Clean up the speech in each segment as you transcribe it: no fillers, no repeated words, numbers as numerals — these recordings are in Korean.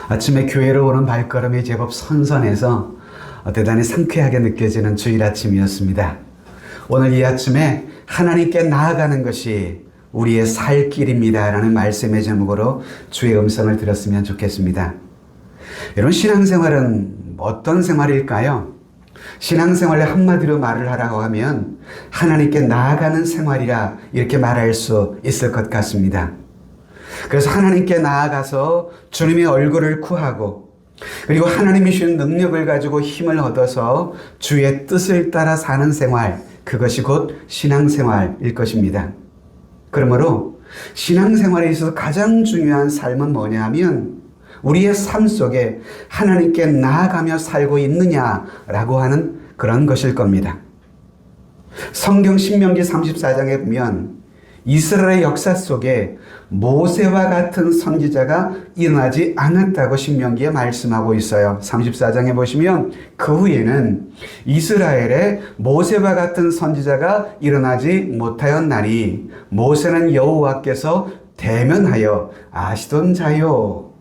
아침에 교회로 오는 발걸음이 제법 선선해서 대단히 상쾌하게 느껴지는 주일 아침이었습니다. 오늘 이 아침에 하나님께 나아가는 것이 우리의 살 길입니다 라는 말씀의 제목으로 주의 음성을 들었으면 좋겠습니다. 여러분, 신앙생활은 어떤 생활일까요? 신앙생활에 한마디로 말을 하라고 하면 하나님께 나아가는 생활이라 이렇게 말할 수 있을 것 같습니다. 그래서 하나님께 나아가서 주님의 얼굴을 구하고, 그리고 하나님이 주신 능력을 가지고 힘을 얻어서 주의 뜻을 따라 사는 생활, 그것이 곧 신앙생활일 것입니다. 그러므로 신앙생활에 있어서 가장 중요한 삶은 뭐냐 하면 우리의 삶 속에 하나님께 나아가며 살고 있느냐라고 하는 그런 것일 겁니다. 성경 신명기 34장에 보면 이스라엘의 역사 속에 모세와 같은 선지자가 일어나지 않았다고 신명기에 말씀하고 있어요. 34장에 보시면 그 후에는 이스라엘에 모세와 같은 선지자가 일어나지 못하였나니 모세는 여호와께서 대면하여 아시던 자요.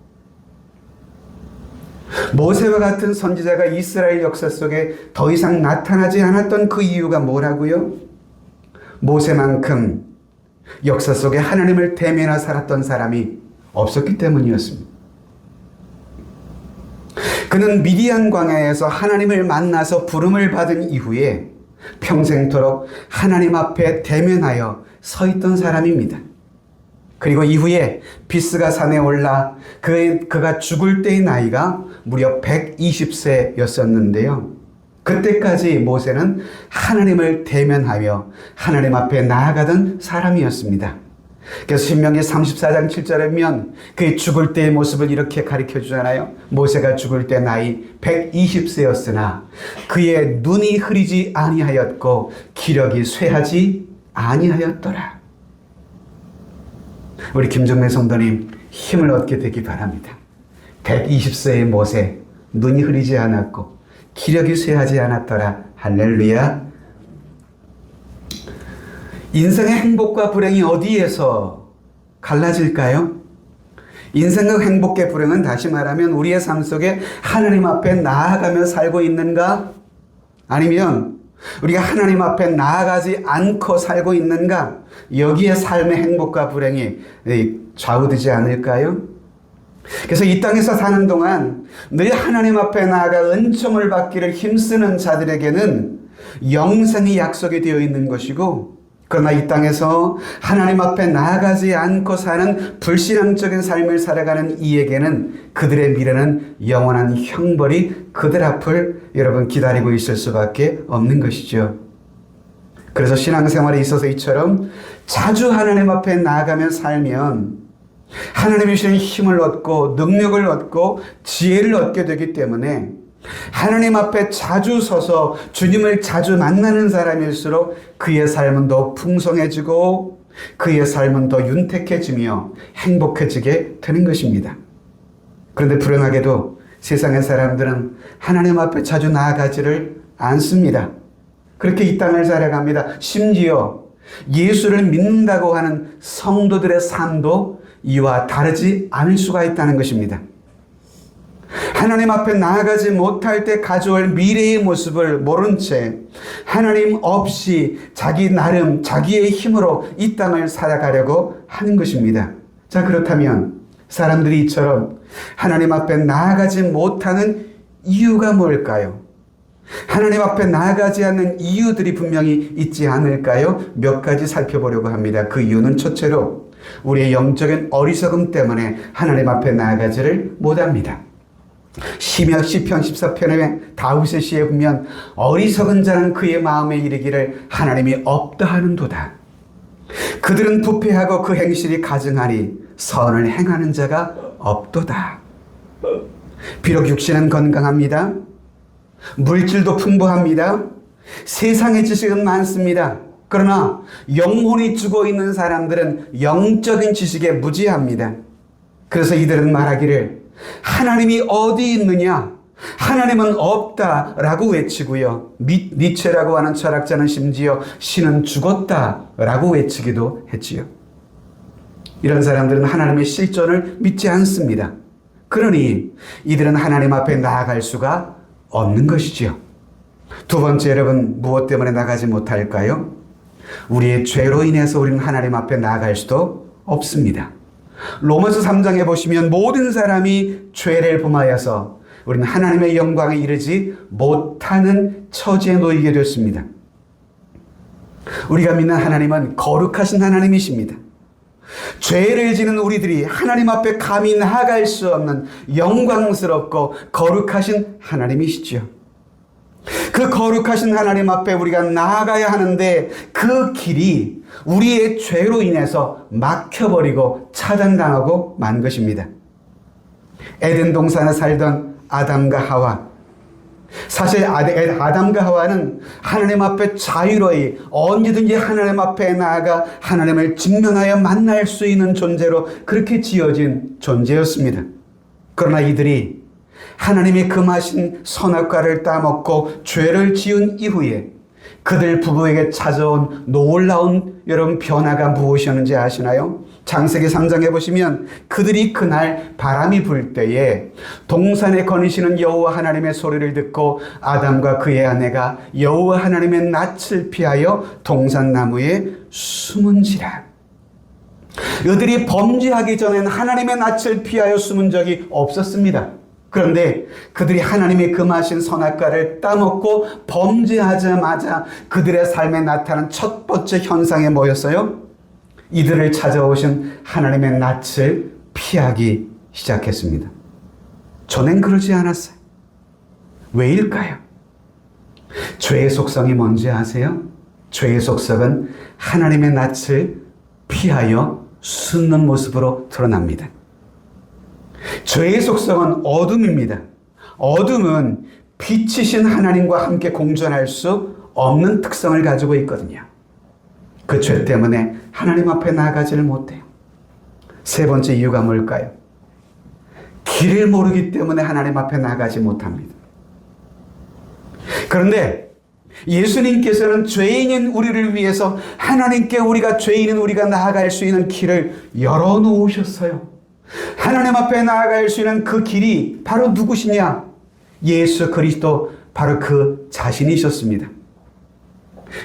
모세와 같은 선지자가 이스라엘 역사 속에 더 이상 나타나지 않았던 그 이유가 뭐라고요? 모세만큼 역사 속에 하나님을 대면하여 살았던 사람이 없었기 때문이었습니다. 그는 미디안 광야에서 하나님을 만나서 부름을 받은 이후에 평생토록 하나님 앞에 대면하여 서 있던 사람입니다. 그리고 이후에 비스가 산에 올라 그가 죽을 때의 나이가 무려 120세였었는데요. 그때까지 모세는 하나님을 대면하며 하나님 앞에 나아가던 사람이었습니다. 그래서 신명기 34장 7절에 보면 그의 죽을 때의 모습을 이렇게 가르쳐 주잖아요. 모세가 죽을 때 나이 120세였으나 그의 눈이 흐리지 아니하였고 기력이 쇠하지 아니하였더라. 우리 김정래 성도님, 힘을 얻게 되기 바랍니다. 120세의 모세, 눈이 흐리지 않았고 기력이 쇠하지 않았더라. 할렐루야. 인생의 행복과 불행이 어디에서 갈라질까요? 인생과 행복의 불행은 다시 말하면 우리의 삶 속에 하나님 앞에 나아가며 살고 있는가? 아니면 우리가 하나님 앞에 나아가지 않고 살고 있는가? 여기에 삶의 행복과 불행이 좌우되지 않을까요? 그래서 이 땅에서 사는 동안 늘 하나님 앞에 나아가 은총을 받기를 힘쓰는 자들에게는 영생이 약속이 되어 있는 것이고, 그러나 이 땅에서 하나님 앞에 나아가지 않고 사는 불신앙적인 삶을 살아가는 이에게는 그들의 미래는 영원한 형벌이 그들 앞을 여러분 기다리고 있을 수밖에 없는 것이죠. 그래서 신앙생활에 있어서 이처럼 자주 하나님 앞에 나아가며 살면 하나님이 주신 힘을 얻고 능력을 얻고 지혜를 얻게 되기 때문에 하나님 앞에 자주 서서 주님을 자주 만나는 사람일수록 그의 삶은 더 풍성해지고 그의 삶은 더 윤택해지며 행복해지게 되는 것입니다. 그런데 불행하게도 세상의 사람들은 하나님 앞에 자주 나아가지를 않습니다. 그렇게 이 땅을 살아갑니다. 심지어 예수를 믿는다고 하는 성도들의 삶도 이와 다르지 않을 수가 있다는 것입니다. 하나님 앞에 나아가지 못할 때 가져올 미래의 모습을 모른 채 하나님 없이 자기 나름 자기의 힘으로 이 땅을 살아가려고 하는 것입니다. 자, 그렇다면 사람들이 이처럼 하나님 앞에 나아가지 못하는 이유가 뭘까요? 하나님 앞에 나아가지 않는 이유들이 분명히 있지 않을까요? 몇 가지 살펴보려고 합니다. 그 이유는 첫째로 우리의 영적인 어리석음 때문에 하나님 앞에 나아가지를 못합니다. 시편 14편에 다윗의 시에 보면 어리석은 자는 그의 마음에 이르기를 하나님이 없다 하는도다. 그들은 부패하고 그 행실이 가증하니 선을 행하는 자가 없도다. 비록 육신은 건강합니다. 물질도 풍부합니다. 세상의 지식은 많습니다. 그러나 영혼이 죽어 있는 사람들은 영적인 지식에 무지합니다. 그래서 이들은 말하기를 하나님이 어디 있느냐? 하나님은 없다라고 외치고요. 니체라고 하는 철학자는 심지어 신은 죽었다라고 외치기도 했지요. 이런 사람들은 하나님의 실존을 믿지 않습니다. 그러니 이들은 하나님 앞에 나아갈 수가 없는 것이지요. 두 번째, 여러분, 무엇 때문에 나가지 못할까요? 우리의 죄로 인해서 우리는 하나님 앞에 나아갈 수도 없습니다. 로마서 3장에 보시면 모든 사람이 죄를 범하여서 우리는 하나님의 영광에 이르지 못하는 처지에 놓이게 됐습니다. 우리가 믿는 하나님은 거룩하신 하나님이십니다. 죄를 지는 우리들이 하나님 앞에 감히 나아갈 수 없는 영광스럽고 거룩하신 하나님이시죠. 그 거룩하신 하나님 앞에 우리가 나아가야 하는데 그 길이 우리의 죄로 인해서 막혀버리고 차단당하고 만 것입니다. 에덴 동산에 살던 아담과 하와, 사실 아담과 하와는 하나님 앞에 자유로이 언제든지 하나님 앞에 나아가 하나님을 직면하여 만날 수 있는 존재로 그렇게 지어진 존재였습니다. 그러나 이들이 하나님이 금하신 선악과를 따먹고 죄를 지은 이후에 그들 부부에게 찾아온 놀라운 여러분 변화가 무엇이었는지 아시나요? 창세기 3장에 보시면 그들이 그날 바람이 불 때에 동산에 거니시는 여호와 하나님의 소리를 듣고 아담과 그의 아내가 여호와 하나님의 낯을 피하여 동산나무에 숨은지라. 이들이 범죄하기 전엔 하나님의 낯을 피하여 숨은 적이 없었습니다. 그런데 그들이 하나님이 금하신 선악과를 따먹고 범죄하자마자 그들의 삶에 나타난 첫 번째 현상이 뭐였어요? 이들을 찾아오신 하나님의 낯을 피하기 시작했습니다. 전엔 그러지 않았어요. 왜일까요? 죄의 속성이 뭔지 아세요? 죄의 속성은 하나님의 낯을 피하여 숨는 모습으로 드러납니다. 죄의 속성은 어둠입니다. 어둠은 빛이신 하나님과 함께 공존할 수 없는 특성을 가지고 있거든요. 그 죄 때문에 하나님 앞에 나아가지를 못해요. 세 번째 이유가 뭘까요? 길을 모르기 때문에 하나님 앞에 나아가지 못합니다. 그런데 예수님께서는 죄인인 우리를 위해서 하나님께 죄인인 우리가 나아갈 수 있는 길을 열어놓으셨어요. 하나님 앞에 나아갈 수 있는 그 길이 바로 누구시냐? 예수 그리스도, 바로 그 자신이셨습니다.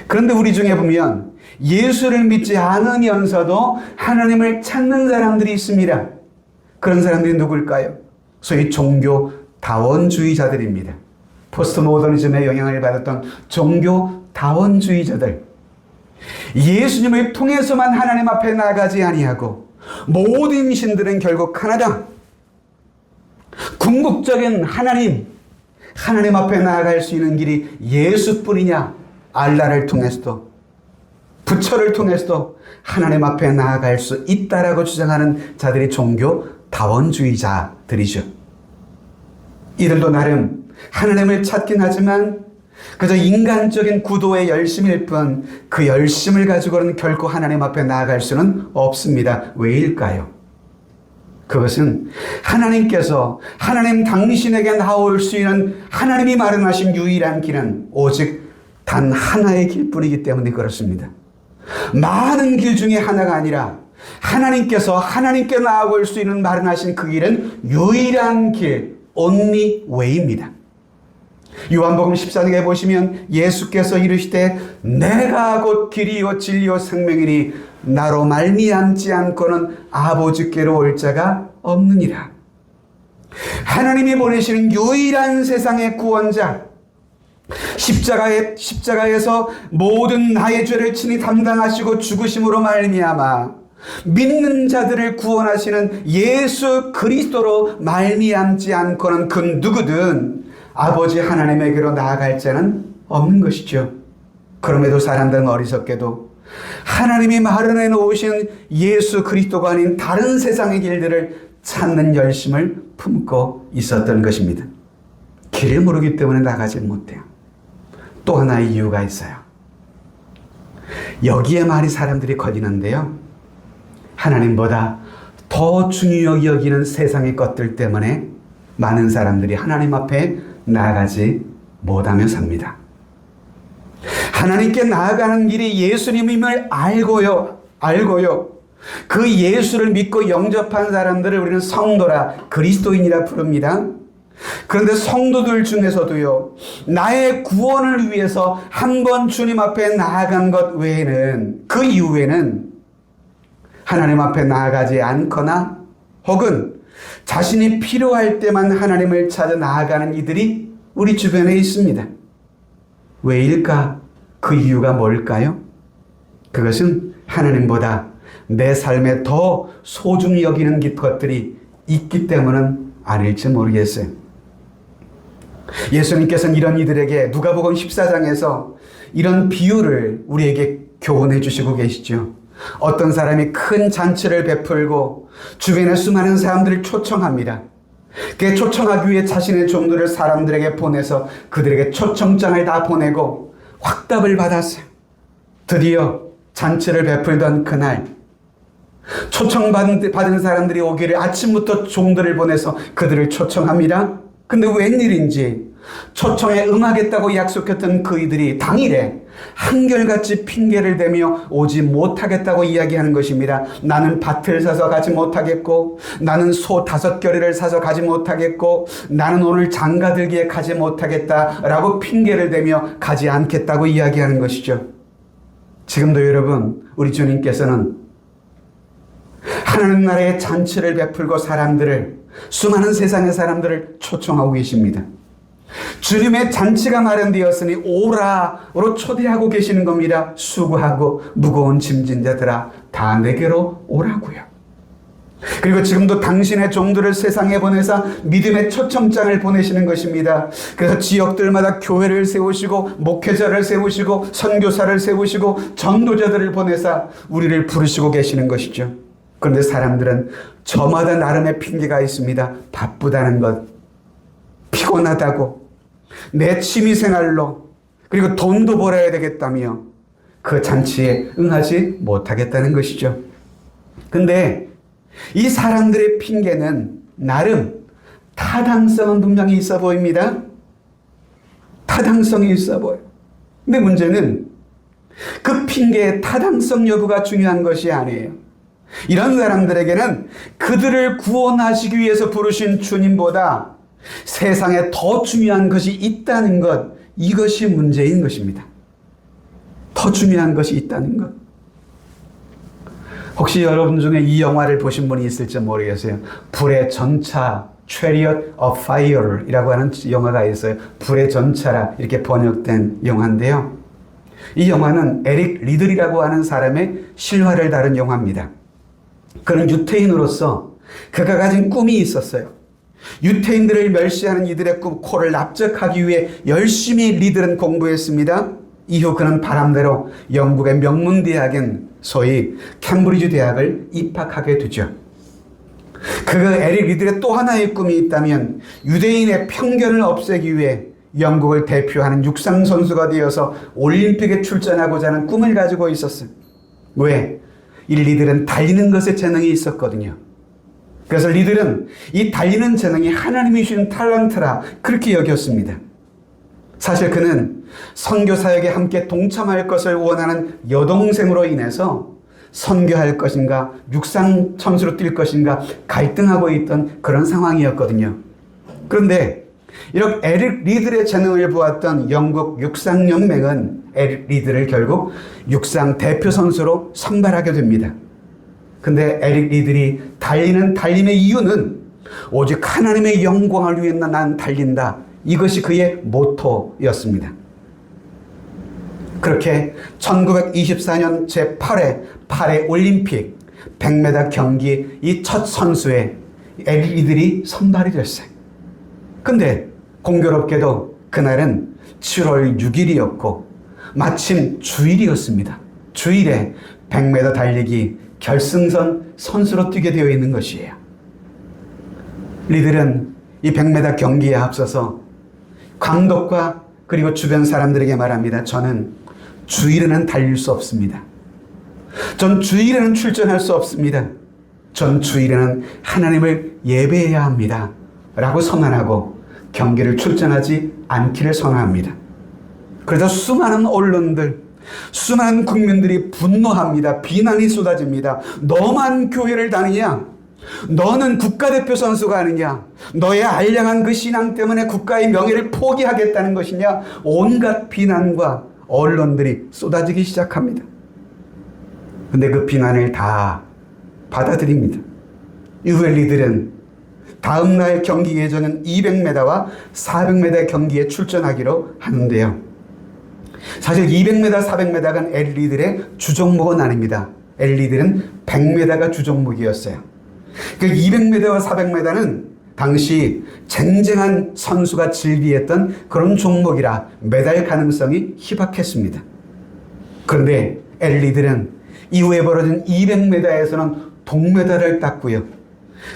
그런데 우리 중에 보면 예수를 믿지 않으면서도 하나님을 찾는 사람들이 있습니다. 그런 사람들이 누굴까요? 소위 종교 다원주의자들입니다. 포스트 모더니즘의 영향을 받았던 종교 다원주의자들. 예수님을 통해서만 하나님 앞에 나아가지 아니하고 모든 신들은 결국 하나다. 궁극적인 하나님 앞에 나아갈 수 있는 길이 예수뿐이냐? 알라를 통해서도 부처를 통해서도 하나님 앞에 나아갈 수 있다라고 주장하는 자들이 종교 다원주의자들이죠. 이들도 나름 하나님을 찾긴 하지만 그저 인간적인 구도의 열심일 뿐 그 열심을 가지고는 결코 하나님 앞에 나아갈 수는 없습니다. 왜일까요? 그것은 하나님께서 하나님 당신에게 나올 수 있는 하나님이 마련하신 유일한 길은 오직 단 하나의 길뿐이기 때문에 그렇습니다. 많은 길 중에 하나가 아니라 하나님께서 하나님께 나아갈 수 있는 마련하신 그 길은 유일한 길, only way입니다. 요한복음 14장에 보시면 예수께서 이르시되 내가 곧 길이요 진리요 생명이니 나로 말미암지 않고는 아버지께로 올 자가 없느니라. 하나님이 보내시는 유일한 세상의 구원자, 십자가에서 모든 나의 죄를 친히 담당하시고 죽으심으로 말미암아 믿는 자들을 구원하시는 예수 그리스도로 말미암지 않고는 그 누구든 아버지 하나님에게로 나아갈 자는 없는 것이죠. 그럼에도 사람들은 어리석게도 하나님이 마련해 놓으신 예수 그리스도가 아닌 다른 세상의 길들을 찾는 열심을 품고 있었던 것입니다. 길을 모르기 때문에 나가지 못해요. 또 하나의 이유가 있어요. 여기에 많이 사람들이 걸리는데요. 하나님보다 더 중요하게 여기는 세상의 것들 때문에 많은 사람들이 하나님 앞에 나아가지 못하며 삽니다. 하나님께 나아가는 길이 예수님임을 알고요. 그 예수를 믿고 영접한 사람들을 우리는 성도라, 그리스도인이라 부릅니다. 그런데 성도들 중에서도요, 나의 구원을 위해서 한 번 주님 앞에 나아간 것 외에는, 그 이후에는 하나님 앞에 나아가지 않거나 혹은 자신이 필요할 때만 하나님을 찾아 나아가는 이들이 우리 주변에 있습니다. 왜일까? 그 이유가 뭘까요? 그것은 하나님보다 내 삶에 더 소중히 여기는 것들이 있기 때문은 아닐지 모르겠어요. 예수님께서는 이런 이들에게 누가복음 14장에서 이런 비유를 우리에게 교훈해 주시고 계시죠. 어떤 사람이 큰 잔치를 베풀고 주변에 수많은 사람들을 초청합니다. 그 초청하기 위해 자신의 종들을 사람들에게 보내서 그들에게 초청장을 다 보내고 확답을 받았어요. 드디어 잔치를 베풀던 그날, 초청받은 사람들이 오기를 아침부터 종들을 보내서 그들을 초청합니다. 근데 웬일인지 초청에 응하겠다고 약속했던 그이들이 당일에 한결같이 핑계를 대며 오지 못하겠다고 이야기하는 것입니다. 나는 밭을 사서 가지 못하겠고, 나는 소 5겨레를 사서 가지 못하겠고, 나는 오늘 장가들기에 가지 못하겠다라고 핑계를 대며 가지 않겠다고 이야기하는 것이죠. 지금도 여러분, 우리 주님께서는 하나님 나라의 잔치를 베풀고 수많은 세상의 사람들을 초청하고 계십니다. 주님의 잔치가 마련되었으니 오라로 초대하고 계시는 겁니다. 수고하고 무거운 짐진 자들아 다 내게로 오라고요. 그리고 지금도 당신의 종들을 세상에 보내사 믿음의 초청장을 보내시는 것입니다. 그래서 지역들마다 교회를 세우시고 목회자를 세우시고 선교사를 세우시고 전도자들을 보내사 우리를 부르시고 계시는 것이죠. 그런데 사람들은 저마다 나름의 핑계가 있습니다. 바쁘다는 것, 피곤하다고, 내 취미생활로, 그리고 돈도 벌어야 되겠다며 그 잔치에 응하지 못하겠다는 것이죠. 근데 이 사람들의 핑계는 나름 타당성은 분명히 있어 보입니다. 타당성이 있어 보여요. 근데 문제는 그 핑계의 타당성 여부가 중요한 것이 아니에요. 이런 사람들에게는 그들을 구원하시기 위해서 부르신 주님보다 세상에 더 중요한 것이 있다는 것, 이것이 문제인 것입니다. 더 중요한 것이 있다는 것. 혹시 여러분 중에 이 영화를 보신 분이 있을지 모르겠어요. 불의 전차, Chariot of Fire 이라고 하는 영화가 있어요. 불의 전차라 이렇게 번역된 영화인데요. 이 영화는 에릭 리들이라고 하는 사람의 실화를 다룬 영화입니다. 그는 유태인으로서 그가 가진 꿈이 있었어요. 유태인들을 멸시하는 이들의 코를 납작하기 위해 열심히 리들은 공부했습니다. 이후 그는 바람대로 영국의 명문대학인 소위 캠브리지 대학을 입학하게 되죠. 그 에릭 리들의 또 하나의 꿈이 있다면 유대인의 편견을 없애기 위해 영국을 대표하는 육상 선수가 되어서 올림픽에 출전하고자 하는 꿈을 가지고 있었어요. 왜? 이 리들은 달리는 것에 재능이 있었거든요. 그래서 리들은 이 달리는 재능이 하나님이 주신 탤런트라 그렇게 여겼습니다. 사실 그는 선교 사역에 함께 동참할 것을 원하는 여동생으로 인해서 선교할 것인가 육상 선수로 뛸 것인가 갈등하고 있던 그런 상황이었거든요. 그런데 이렇게 에릭 리들의 재능을 보았던 영국 육상연맹은 에릭 리들을 결국 육상 대표 선수로 선발하게 됩니다. 근데 에릭 리들이 달리는 달림의 이유는 오직 하나님의 영광을 위해 난 달린다. 이것이 그의 모토였습니다. 그렇게 1924년 제8회 올림픽 100m 경기 이 첫 선수에 에릭 리들이 선발이 됐어요. 근데 공교롭게도 그날은 7월 6일이었고 마침 주일이었습니다. 주일에 100m 달리기 결승선 선수로 뛰게 되어 있는 것이에요. 리들은 이 100m 경기에 앞서서 감독과 그리고 주변 사람들에게 말합니다. 저는 주일에는 달릴 수 없습니다. 전 주일에는 출전할 수 없습니다. 전 주일에는 하나님을 예배해야 합니다. 라고 선언하고 경기를 출전하지 않기를 선언합니다. 그래서 수많은 언론들, 수많은 국민들이 분노합니다. 비난이 쏟아집니다. 너만 교회를 다니냐? 너는 국가대표 선수가 아니냐? 너의 알량한 그 신앙 때문에 국가의 명예를 포기하겠다는 것이냐? 온갖 비난과 언론들이 쏟아지기 시작합니다. 근데 그 비난을 다 받아들입니다. 유엘리들은 다음날 경기 예정은 200m와 400m 경기에 출전하기로 하는데요. 사실 200m, 400m가 엘리들의 주종목은 아닙니다. 엘리들은 100m가 주종목이었어요. 그 200m와 400m는 당시 쟁쟁한 선수가 즐비했던 그런 종목이라 메달 가능성이 희박했습니다. 그런데 엘리들은 이후에 벌어진 200m에서는 동메달을 땄고요.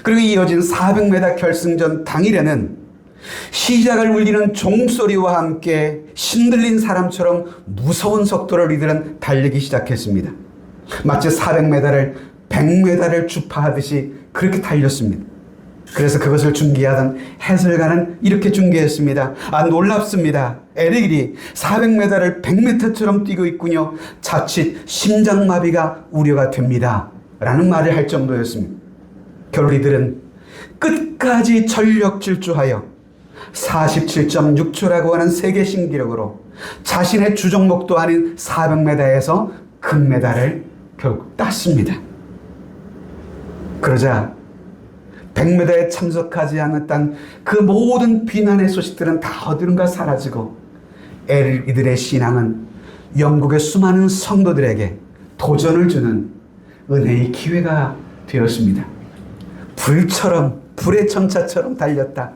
그리고 이어진 400m 결승전 당일에는 시작을 울리는 종소리와 함께 신들린 사람처럼 무서운 속도를 이들은 달리기 시작했습니다. 마치 400m를 100m를 주파하듯이 그렇게 달렸습니다. 그래서 그것을 중계하던 해설가는 이렇게 중계했습니다. 놀랍습니다. 엘리들이 400m를 100m처럼 뛰고 있군요. 자칫 심장마비가 우려가 됩니다. 라는 말을 할 정도였습니다. 결국 이들은 끝까지 전력 질주하여 47.6초라고 하는 세계 신기록으로 자신의 주종목도 아닌 400m에서 금메달을 결국 땄습니다. 그러자 100m에 참석하지 않았던 그 모든 비난의 소식들은 다 어디론가 사라지고 이들의 신앙은 영국의 수많은 성도들에게 도전을 주는 은혜의 기회가 되었습니다. 불처럼, 불의 천차처럼 달렸다.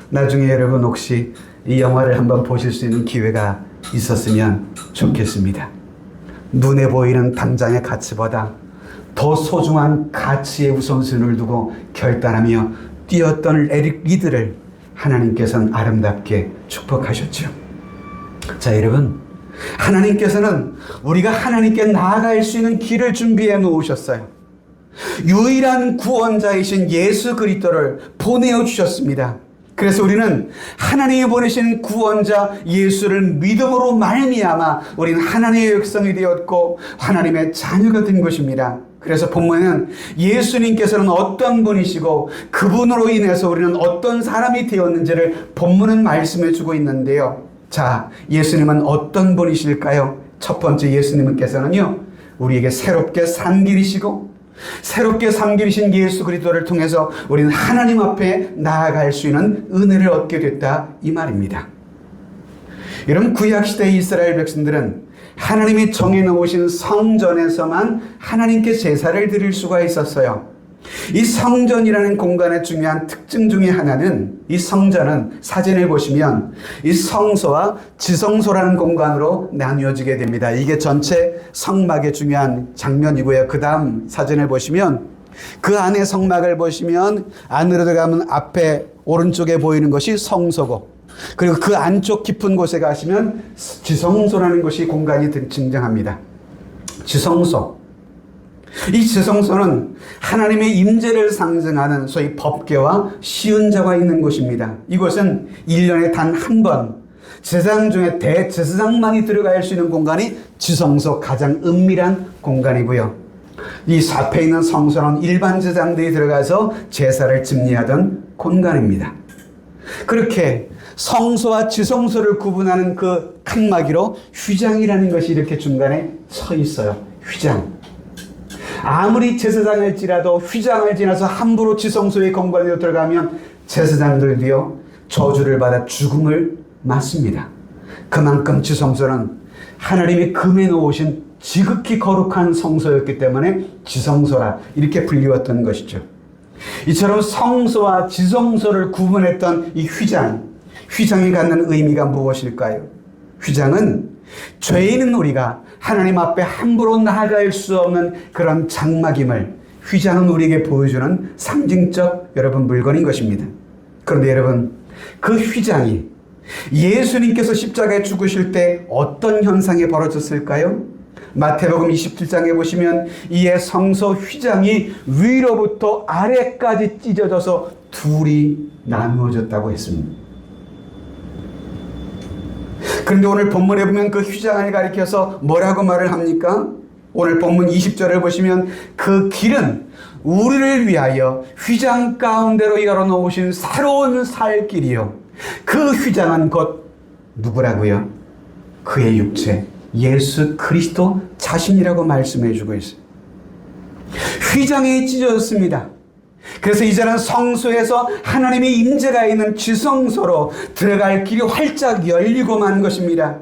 나중에 여러분 혹시 이 영화를 한번 보실 수 있는 기회가 있었으면 좋겠습니다. 눈에 보이는 당장의 가치보다 더 소중한 가치의 우선순위를 두고 결단하며 뛰었던 이들을 하나님께서는 아름답게 축복하셨죠. 자, 여러분, 하나님께서는 우리가 하나님께 나아갈 수 있는 길을 준비해 놓으셨어요. 유일한 구원자이신 예수 그리스도를 보내어 주셨습니다. 그래서 우리는 하나님이 보내신 구원자 예수를 믿음으로 말미암아 우리는 하나님의 백성이 되었고 하나님의 자녀가 된 것입니다. 그래서 본문에는 예수님께서는 어떤 분이시고 그분으로 인해서 우리는 어떤 사람이 되었는지를 본문은 말씀해 주고 있는데요. 자, 예수님은 어떤 분이실까요? 첫 번째, 예수님께서는요, 우리에게 새롭게 산 길이시고 새롭게 산 길이신 예수 그리스도를 통해서 우리는 하나님 앞에 나아갈 수 있는 은혜를 얻게 됐다, 이 말입니다. 여러분, 구약시대의 이스라엘 백성들은 하나님이 정해놓으신 성전에서만 하나님께 제사를 드릴 수가 있었어요. 이 성전이라는 공간의 중요한 특징 중에 하나는, 이 성전은 사진을 보시면 이 성소와 지성소라는 공간으로 나뉘어지게 됩니다. 이게 전체 성막의 중요한 장면이고요. 그 다음 사진을 보시면 그 안에 성막을 보시면 안으로 들어가면 앞에 오른쪽에 보이는 것이 성소고, 그리고 그 안쪽 깊은 곳에 가시면 지성소라는 것이 공간이 등장합니다. 지성소. 이 지성소는 하나님의 임재를 상징하는 소위 법궤와 시은자가 있는 곳입니다. 이곳은 1년에 단 한 번 제사장 중에 대제사장만이 들어갈 수 있는 공간이 지성소, 가장 은밀한 공간이고요. 이 앞에 있는 성소는 일반 제사장들이 들어가서 제사를 집리하던 공간입니다. 그렇게 성소와 지성소를 구분하는 그 칸막이로 휘장이라는 것이 이렇게 중간에 서 있어요. 휘장. 아무리 제사장일지라도 휘장을 지나서 함부로 지성소의 공간으로 들어가면 제사장들도요, 저주를 받아 죽음을 맞습니다. 그만큼 지성소는 하나님이 금해 놓으신 지극히 거룩한 성소였기 때문에 지성소라 이렇게 불리웠던 것이죠. 이처럼 성소와 지성소를 구분했던 이 휘장이 갖는 의미가 무엇일까요? 휘장은 죄인은 우리가 하나님 앞에 함부로 나아갈 수 없는 그런 장막임을 휘장은 우리에게 보여주는 상징적 여러분 물건인 것입니다. 그런데 여러분, 그 휘장이 예수님께서 십자가에 죽으실 때 어떤 현상이 벌어졌을까요? 마태복음 27장에 보시면 이에 성소 휘장이 위로부터 아래까지 찢어져서 둘이 나누어졌다고 했습니다. 그런데 오늘 본문에 보면 그 휘장을 가리켜서 뭐라고 말을 합니까? 오늘 본문 20절을 보시면 그 길은 우리를 위하여 휘장 가운데로 열어놓으신 새로운 살 길이요. 그 휘장은 곧 누구라고요? 그의 육체, 예수 그리스도 자신이라고 말씀해 주고 있어요. 휘장이 찢어졌습니다. 그래서 이제는 성소에서 하나님의 임재가 있는 지성소로 들어갈 길이 활짝 열리고 만 것입니다.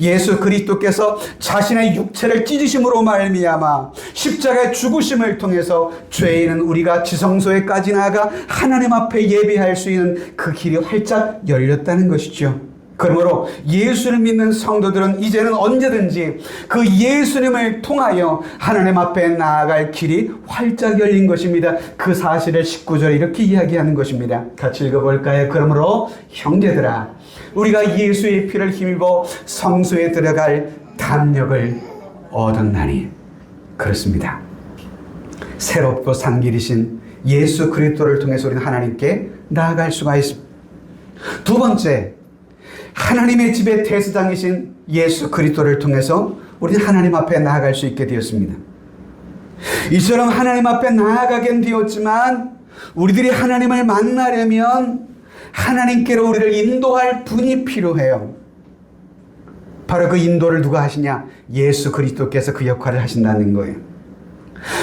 예수 그리스도께서 자신의 육체를 찢으심으로 말미암아 십자가의 죽으심을 통해서 죄인은 우리가 지성소에까지 나아가 하나님 앞에 예배할 수 있는 그 길이 활짝 열렸다는 것이죠. 그러므로 예수를 믿는 성도들은 이제는 언제든지 그 예수님을 통하여 하나님 앞에 나아갈 길이 활짝 열린 것입니다. 그 사실을 19절에 이렇게 이야기하는 것입니다. 같이 읽어볼까요? 그러므로 형제들아, 우리가 예수의 피를 힘입어 성소에 들어갈 담력을 얻었나니. 그렇습니다. 새롭고 산 길이신 예수 그리스도를 통해서 우리는 하나님께 나아갈 수가 있습니다. 두 번째, 하나님의 집의 대제사장이신 예수 그리스도를 통해서 우리는 하나님 앞에 나아갈 수 있게 되었습니다. 이처럼 하나님 앞에 나아가게 되었지만 우리들이 하나님을 만나려면 하나님께로 우리를 인도할 분이 필요해요. 바로 그 인도를 누가 하시냐? 예수 그리스도께서 그 역할을 하신다는 거예요.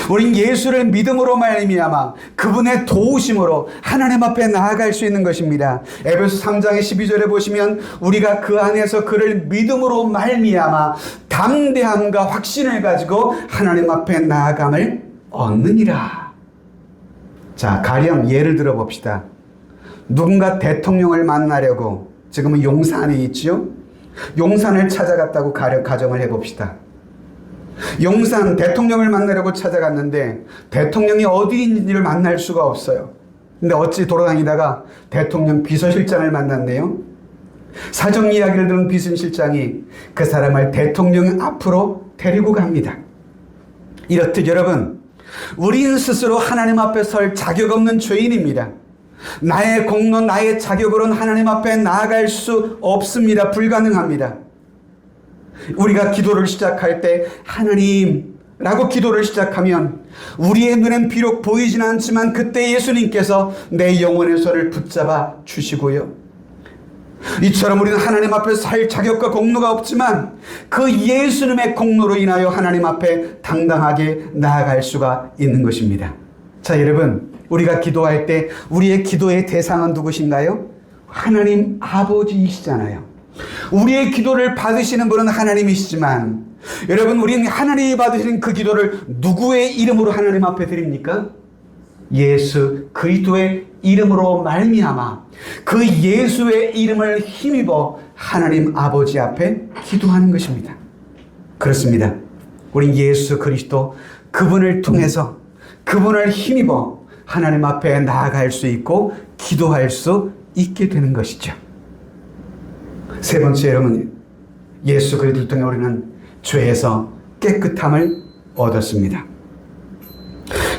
우린 예수를 믿음으로 말미암아 그분의 도우심으로 하나님 앞에 나아갈 수 있는 것입니다. 에베소 3장의 12절에 보시면 우리가 그 안에서 그를 믿음으로 말미암아 담대함과 확신을 가지고 하나님 앞에 나아감을 얻느니라. 자, 가령 예를 들어 봅시다. 누군가 대통령을 만나려고 지금은 용산에 있지요? 용산을 찾아갔다고 가정을 해봅시다. 용산 대통령을 만나려고 찾아갔는데 대통령이 어디 있는지를 만날 수가 없어요. 근데 어찌 돌아다니다가 대통령 비서실장을 만났네요. 사정 이야기를 들은 비서실장이 그 사람을 대통령 앞으로 데리고 갑니다. 이렇듯 여러분, 우리는 스스로 하나님 앞에 설 자격 없는 죄인입니다. 나의 공로, 나의 자격으로는 하나님 앞에 나아갈 수 없습니다. 불가능합니다. 우리가 기도를 시작할 때 하나님라고 기도를 시작하면 우리의 눈엔 비록 보이진 않지만 그때 예수님께서 내 영혼의 손을 붙잡아 주시고요. 이처럼 우리는 하나님 앞에 살 자격과 공로가 없지만 그 예수님의 공로로 인하여 하나님 앞에 당당하게 나아갈 수가 있는 것입니다. 자, 여러분, 우리가 기도할 때 우리의 기도의 대상은 누구신가요? 하나님 아버지이시잖아요. 우리의 기도를 받으시는 분은 하나님이시지만 여러분, 우리는 하나님이 받으시는 그 기도를 누구의 이름으로 하나님 앞에 드립니까? 예수 그리스도의 이름으로 말미암아 그 예수의 이름을 힘입어 하나님 아버지 앞에 기도하는 것입니다. 그렇습니다. 우린 예수 그리스도 그분을 통해서 그분을 힘입어 하나님 앞에 나아갈 수 있고 기도할 수 있게 되는 것이죠. 세 번째, 여러분, 예수 그리스도를 통해 우리는 죄에서 깨끗함을 얻었습니다.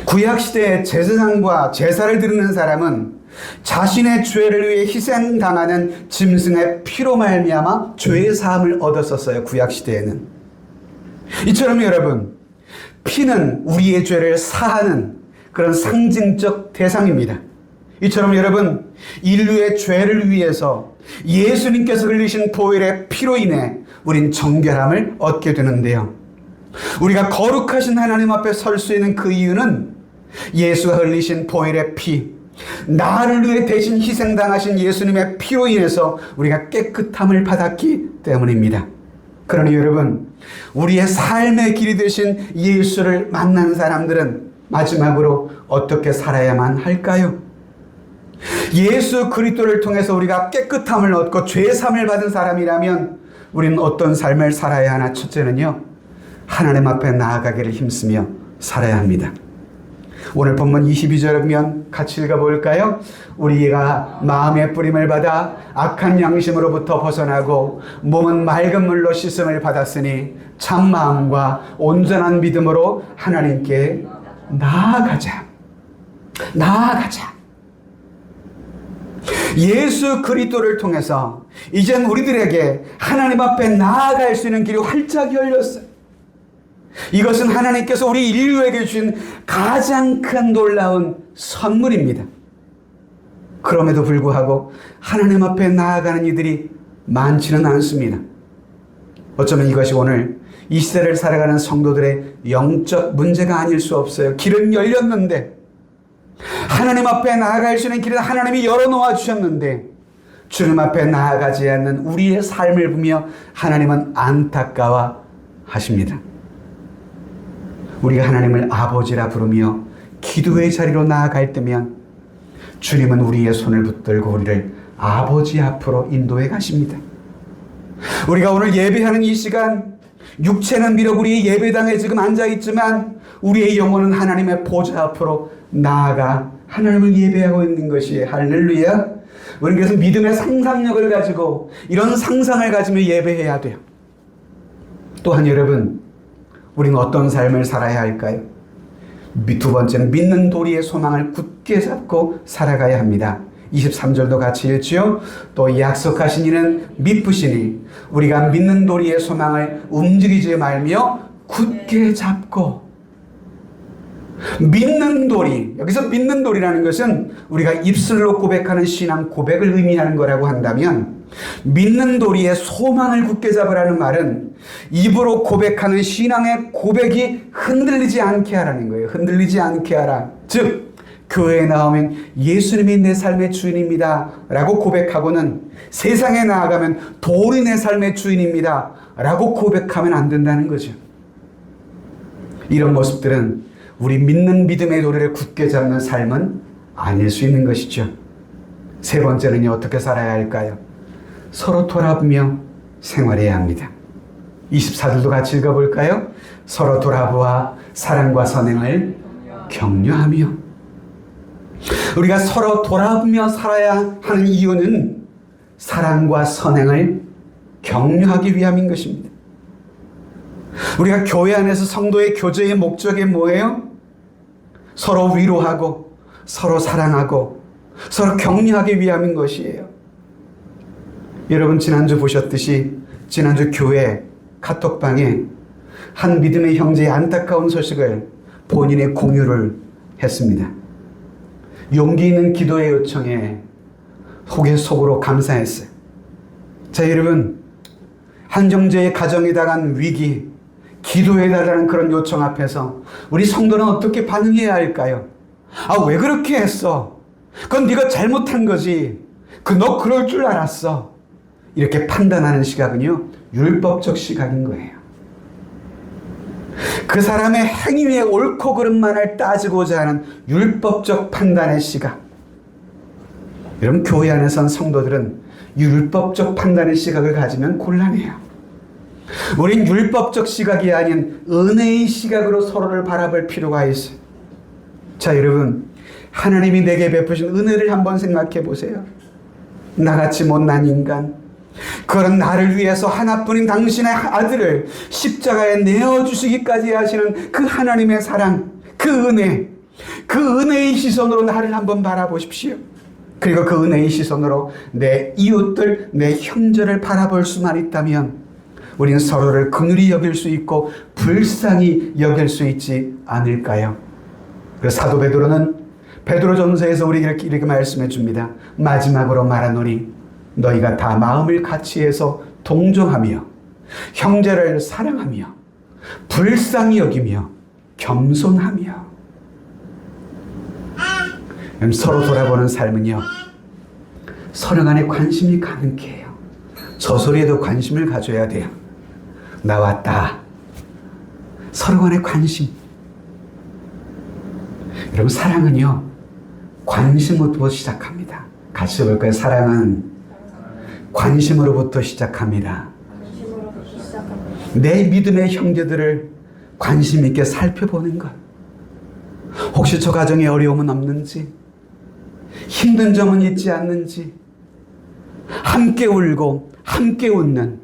구약시대의 제사장과 제사를 드리는 사람은 자신의 죄를 위해 희생당하는 짐승의 피로 말미암아 죄의 사함을 얻었었어요. 구약시대에는. 이처럼 여러분, 피는 우리의 죄를 사하는 그런 상징적 대상입니다. 이처럼 여러분, 인류의 죄를 위해서 예수님께서 흘리신 보혈의 피로 인해 우린 정결함을 얻게 되는데요. 우리가 거룩하신 하나님 앞에 설 수 있는 그 이유는 예수가 흘리신 보혈의 피, 나를 위해 대신 희생당하신 예수님의 피로 인해서 우리가 깨끗함을 받았기 때문입니다. 그러니 여러분, 우리의 삶의 길이 되신 예수를 만난 사람들은 마지막으로 어떻게 살아야만 할까요? 예수 그리스도를 통해서 우리가 깨끗함을 얻고 죄사함을 받은 사람이라면 우리는 어떤 삶을 살아야 하나? 첫째는요, 하나님 앞에 나아가기를 힘쓰며 살아야 합니다. 오늘 본문 22절에 보면 같이 읽어볼까요? 우리가 마음의 뿌림을 받아 악한 양심으로부터 벗어나고 몸은 맑은 물로 씻음을 받았으니 참 마음과 온전한 믿음으로 하나님께 나아가자. 나아가자. 예수 그리스도를 통해서 이젠 우리들에게 하나님 앞에 나아갈 수 있는 길이 활짝 열렸어요. 이것은 하나님께서 우리 인류에게 주신 가장 큰 놀라운 선물입니다. 그럼에도 불구하고 하나님 앞에 나아가는 이들이 많지는 않습니다. 어쩌면 이것이 오늘 이 시대를 살아가는 성도들의 영적 문제가 아닐 수 없어요. 길은 열렸는데, 하나님 앞에 나아갈 수 있는 길은 하나님이 열어놓아 주셨는데, 주님 앞에 나아가지 않는 우리의 삶을 보며 하나님은 안타까워 하십니다. 우리가 하나님을 아버지라 부르며 기도의 자리로 나아갈 때면 주님은 우리의 손을 붙들고 우리를 아버지 앞으로 인도해 가십니다. 우리가 오늘 예배하는 이 시간, 육체는 비록 우리의 예배당에 지금 앉아있지만 우리의 영혼은 하나님의 보좌 앞으로 나아가 하나님을 예배하고 있는 것이 할렐루야. 우리는 그래서 믿음의 상상력을 가지고 이런 상상을 가지며 예배해야 돼요. 또한 여러분, 우리는 어떤 삶을 살아야 할까요? 두 번째는 믿는 도리의 소망을 굳게 잡고 살아가야 합니다. 23절도 같이 읽지요. 또 약속하신 이는 미쁘시니 우리가 믿는 도리의 소망을 움직이지 말며 굳게 잡고. 믿는 도리, 여기서 믿는 도리라는 것은 우리가 입술로 고백하는 신앙 고백을 의미하는 거라고 한다면, 믿는 도리의 소망을 굳게 잡으라는 말은 입으로 고백하는 신앙의 고백이 흔들리지 않게 하라는 거예요. 흔들리지 않게 하라. 즉 교회에 나오면 예수님이 내 삶의 주인입니다 라고 고백하고는 세상에 나아가면 돌이 내 삶의 주인입니다 라고 고백하면 안 된다는 거죠. 이런 모습들은 우리 믿는 믿음의 도리를 굳게 잡는 삶은 아닐 수 있는 것이죠. 세 번째는요, 어떻게 살아야 할까요? 서로 돌아보며 생활해야 합니다. 24절도 같이 읽어볼까요? 서로 돌아보아 사랑과 선행을 격려하며. 우리가 서로 돌아보며 살아야 하는 이유는 사랑과 선행을 격려하기 위함인 것입니다. 우리가 교회 안에서 성도의 교제의 목적이 뭐예요? 서로 위로하고 서로 사랑하고 서로 격려하기 위함인 것이에요. 여러분, 지난주 보셨듯이 지난주 교회 카톡방에 한 믿음의 형제의 안타까운 소식을 본인의 공유를 했습니다. 용기 있는 기도의 요청에 속으로 감사했어요. 자, 여러분, 한정제의 가정에 당한 위기, 기도해달라는 그런 요청 앞에서 우리 성도는 어떻게 반응해야 할까요? 아, 왜 그렇게 했어? 그건 네가 잘못한 거지. 너 그럴 줄 알았어. 이렇게 판단하는 시각은요, 율법적 시각인 거예요. 그 사람의 행위의 옳고 그름만을 따지고자 하는 율법적 판단의 시각. 여러분, 교회 안에 선 성도들은 율법적 판단의 시각을 가지면 곤란해요. 우린 율법적 시각이 아닌 은혜의 시각으로 서로를 바라볼 필요가 있어요. 자, 여러분, 하나님이 내게 베푸신 은혜를 한번 생각해 보세요. 나같이 못난 인간, 그런 나를 위해서 하나뿐인 당신의 아들을 십자가에 내어주시기까지 하시는 그 하나님의 사랑, 그 은혜, 그 은혜의 시선으로 나를 한번 바라보십시오. 그리고 그 은혜의 시선으로 내 이웃들, 내 형제를 바라볼 수만 있다면 우리는 서로를 긍휼히 여길 수 있고 불쌍히 여길 수 있지 않을까요? 그래서 사도 베드로는 베드로전서에서 우리에게 이렇게 말씀해 줍니다. 마지막으로 말하노니 너희가 다 마음을 같이해서 동정하며 형제를 사랑하며 불쌍히 여기며 겸손하며. 서로 돌아보는 삶은요, 서로 간에 관심이 가능케 해요. 저 소리에도 관심을 가져야 돼요. 나왔다. 서로 간에 관심. 여러분, 사랑은요, 관심으로부터 시작합니다. 같이 볼까요? 사랑은 관심으로부터 시작합니다. 내 믿음의 형제들을 관심 있게 살펴보는 것. 혹시 저 가정에 어려움은 없는지, 힘든 점은 있지 않는지, 함께 울고 함께 웃는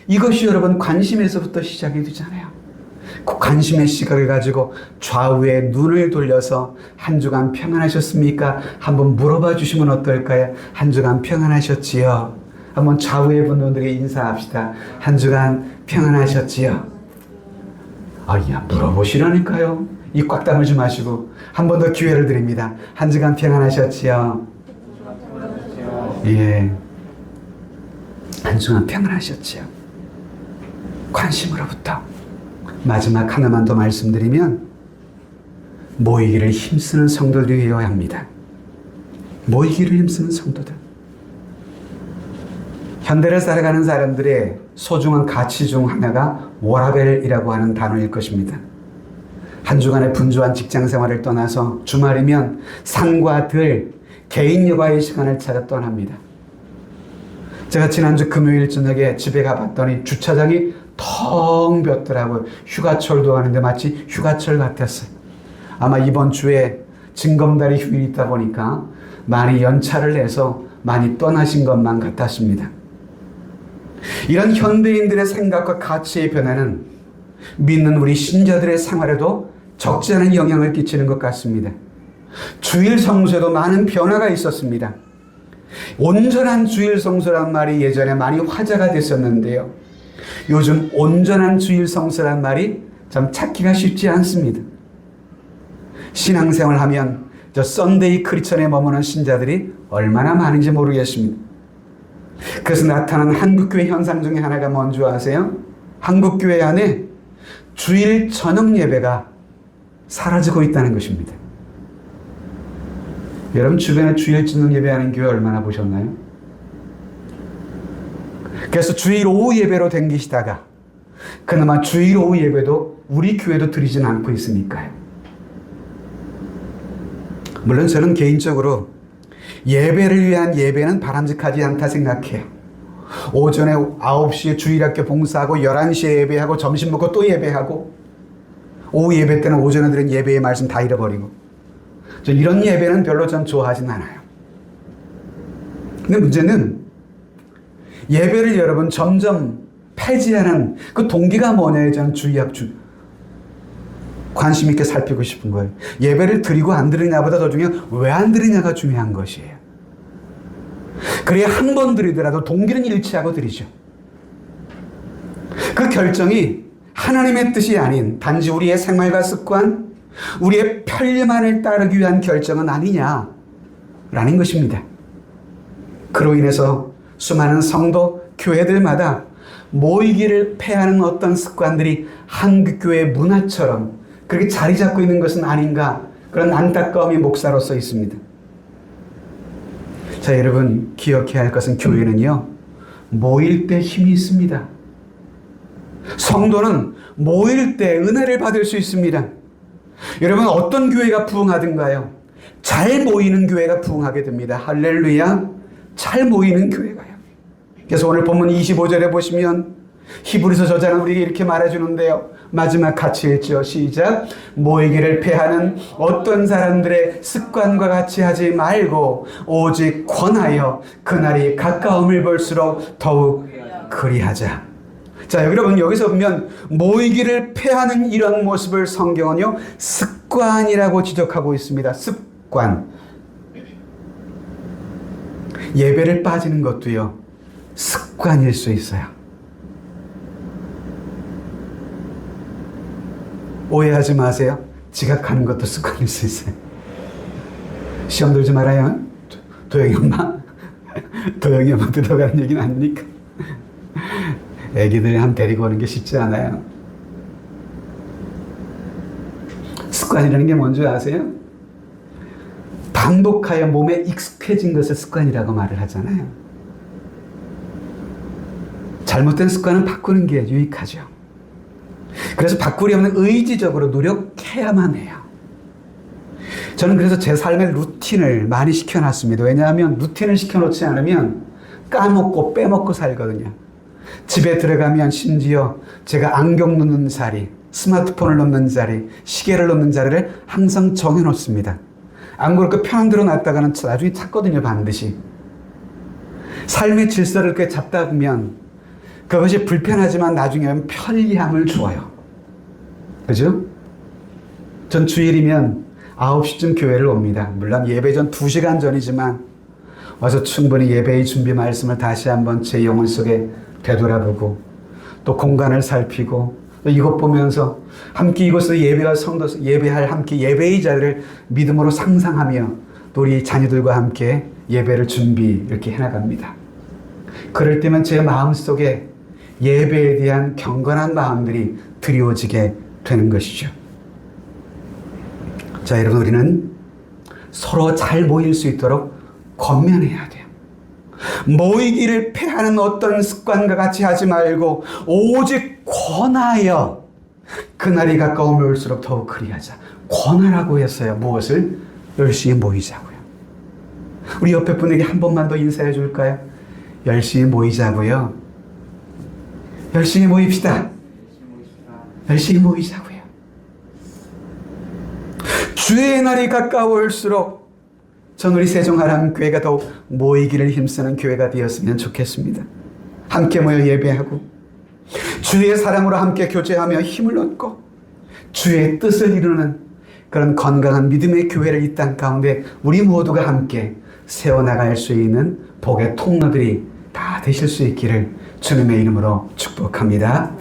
이것이 여러분 관심에서부터 시작이 되잖아요. 그 관심의 시각을 가지고 좌우에 눈을 돌려서 한 주간 평안하셨습니까? 한번 물어봐 주시면 어떨까요? 한 주간 평안하셨지요? 한번 좌우의 분들에게 인사합시다. 한 주간 평안하셨지요? 야, 물어보시라니까요. 입 꽉 다물지 마시고 한 번 더 기회를 드립니다. 한 주간 평안하셨지요? 예. 한 주간 평안하셨지요? 관심으로부터. 마지막 하나만 더 말씀드리면 모이기를 힘쓰는 성도들이 되어야 합니다. 모이기를 힘쓰는 성도들. 현대를 살아가는 사람들의 소중한 가치 중 하나가 워라벨이라고 하는 단어일 것입니다. 한 주간의 분주한 직장 생활을 떠나서 주말이면 산과 들, 개인 여가의 시간을 찾아 떠납니다. 제가 지난주 금요일 저녁에 집에 가봤더니 주차장이 텅 비었더라고요. 휴가철도 하는데 마치 휴가철 같았어요. 아마 이번 주에 징검다리 휴일이 있다 보니까 많이 연차를 내서 많이 떠나신 것만 같았습니다. 이런 현대인들의 생각과 가치의 변화는 믿는 우리 신자들의 생활에도 적지 않은 영향을 끼치는 것 같습니다. 주일 성수에도 많은 변화가 있었습니다. 온전한 주일 성수란 말이 예전에 많이 화제가 됐었는데요. 요즘 온전한 주일 성수란 말이 참 찾기가 쉽지 않습니다. 신앙생활 하면 저 썬데이 크리스천에 머무는 신자들이 얼마나 많은지 모르겠습니다. 그래서 나타난 한국교회 현상 중에 하나가 뭔지 아세요? 한국교회 안에 주일 저녁 예배가 사라지고 있다는 것입니다. 여러분 주변에 주일 저녁 예배하는 교회 얼마나 보셨나요? 그래서 주일 오후 예배로 댕기시다가 그나마 주일 오후 예배도 우리 교회도 드리진 않고 있으니까요. 물론 저는 개인적으로 예배를 위한 예배는 바람직하지 않다 생각해요. 오전에 9시에 주일학교 봉사하고 11시에 예배하고 점심 먹고 또 예배하고 오후 예배 때는 오전에 드린 예배의 말씀 다 잃어버리고 이런 예배는 별로 전 좋아하진 않아요. 근데 문제는 예배를 여러분 점점 폐지하는 그 동기가 뭐냐에 저는 관심 있게 살피고 싶은 거예요. 예배를 드리고 안 드리냐보다 더 중요한 왜 안 드리냐가 중요한 것이에요. 그래야 한 번 드리더라도 동기는 일치하고 드리죠. 그 결정이 하나님의 뜻이 아닌 단지 우리의 생활과 습관, 우리의 편리만을 따르기 위한 결정은 아니냐라는 것입니다. 그로 인해서 수많은 성도, 교회들마다 모이기를 폐하는 어떤 습관들이 한국교회 문화처럼 그렇게 자리 잡고 있는 것은 아닌가, 그런 안타까움이 목사로서 있습니다. 자, 여러분 기억해야 할 것은 교회는요, 모일 때 힘이 있습니다. 성도는 모일 때 은혜를 받을 수 있습니다. 여러분 어떤 교회가 부흥하든가요, 잘 모이는 교회가 부흥하게 됩니다. 할렐루야. 잘 모이는 교회가요. 그래서 오늘 본문 25절에 보시면 히브리서 저자는 우리에게 이렇게 말해주는데요. 마지막 같이 읽죠. 시작. 모이기를 폐하는 어떤 사람들의 습관과 같이 하지 말고 오직 권하여 그날이 가까움을 볼수록 더욱 그리하자. 자, 여러분 여기서 보면 모이기를 폐하는 이런 모습을 성경은요 습관이라고 지적하고 있습니다. 습관. 예배를 빠지는 것도요 습관일 수 있어요. 오해하지 마세요. 지각하는 것도 습관일 수 있어요. 시험 들지 말아요. 도영이 엄마. 도영이 엄마 들어가는 얘기는 아닙니까? 애기들 한 데리고 오는 게 쉽지 않아요. 습관이라는 게 뭔지 아세요? 반복하여 몸에 익숙해진 것을 습관이라고 말을 하잖아요. 잘못된 습관은 바꾸는 게 유익하죠. 그래서 바꾸려면 의지적으로 노력해야만 해요. 저는 그래서 제 삶의 루틴을 많이 시켜놨습니다. 왜냐하면 루틴을 시켜놓지 않으면 까먹고 빼먹고 살거든요. 집에 들어가면 심지어 제가 안경 놓는 자리, 스마트폰을 놓는 자리, 시계를 놓는 자리를 항상 정해놓습니다. 안 그렇게 편한 대로 놨다가는 나중에 찾거든요, 반드시. 삶의 질서를 그렇게 잡다 보면 그것이 불편하지만 나중에 편리함을 줘요. 그죠? 전 주일이면 9시쯤 교회를 옵니다. 물론 예배 전 2시간 전이지만 와서 충분히 예배의 준비 말씀을 다시 한번 제 영혼 속에 되돌아보고 또 공간을 살피고 또 이것 보면서 함께 이곳에서 예배할 성도서 예배할 함께 예배의 자리를 믿음으로 상상하며 또 우리 자녀들과 함께 예배를 준비 이렇게 해나갑니다. 그럴 때면 제 마음속에 예배에 대한 경건한 마음들이 드리워지게 되는 것이죠. 자, 여러분, 우리는 서로 잘 모일 수 있도록 권면해야 돼요. 모이기를 패하는 어떤 습관과 같이 하지 말고 오직 권하여 그날이 가까우면 올수록 더욱 그리하자. 권하라고 했어요. 무엇을? 열심히 모이자고요. 우리 옆에 분에게 한 번만 더 인사해 줄까요? 열심히 모이자고요. 열심히 모입시다. 열심히 모이자고요. 주의 날이 가까울수록 전 우리 세종하람교회가 더욱 모이기를 힘쓰는 교회가 되었으면 좋겠습니다. 함께 모여 예배하고 주의 사랑으로 함께 교제하며 힘을 얻고 주의 뜻을 이루는 그런 건강한 믿음의 교회를 이 땅 가운데 우리 모두가 함께 세워나갈 수 있는 복의 통로들이 다 되실 수 있기를 주님의 이름으로 축복합니다.